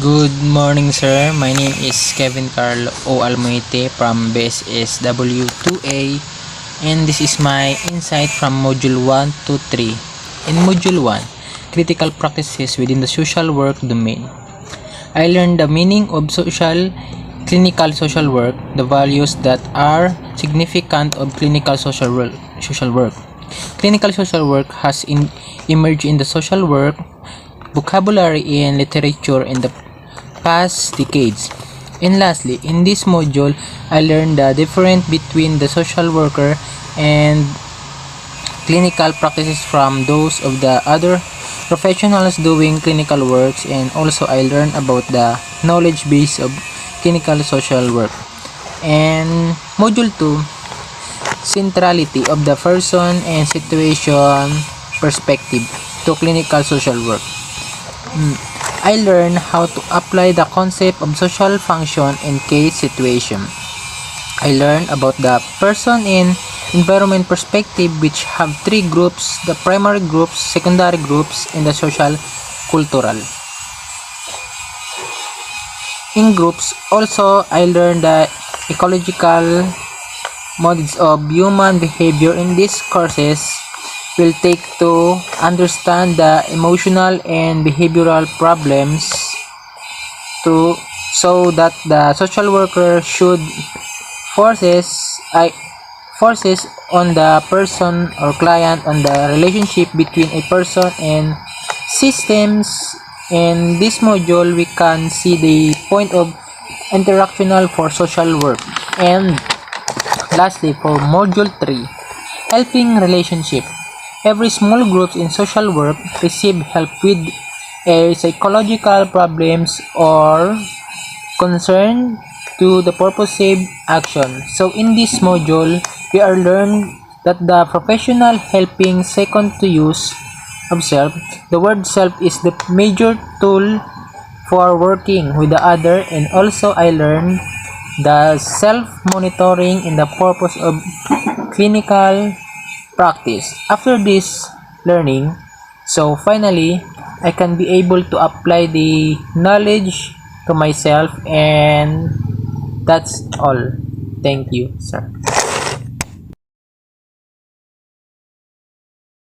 Good morning, sir. My name is Kevin Carlo O. Almoite from BSSW 2A, and this is my insight from Module 1 to 3. In Module 1, Critical Practices within the Social Work Domain, I learned the meaning of clinical social work, the values that are significant of clinical social work. Clinical social work has emerged in the social work vocabulary and literature in the past decades. And lastly, in this module, I learned the difference between the social worker and clinical practices from those of the other professionals doing clinical works, and also I learned about the knowledge base of clinical social work. And module 2, centrality of the person and situation perspective to clinical social work. I learned how to apply the concept of social function in case situation. I learned about the person and environment perspective, which have three groups: the primary groups, secondary groups, and the social cultural. In groups, also I learned the ecological modes of human behavior. In these courses will take to understand the emotional and behavioral problems so that the social worker should forces on the person or client on the relationship between a person and systems. In this module, we can see the point of interactional for social work. And lastly, for module 3, helping relationship. Every small group in social work receive help with a psychological problems or concern to the purposive action. So in this module, we are learned that the professional helping second to use of self. The word self is the major tool for working with the other, and also I learned the self-monitoring in the purpose of clinical practice. After this learning, so finally I can be able to apply the knowledge to myself, and that's all. Thank you, sir.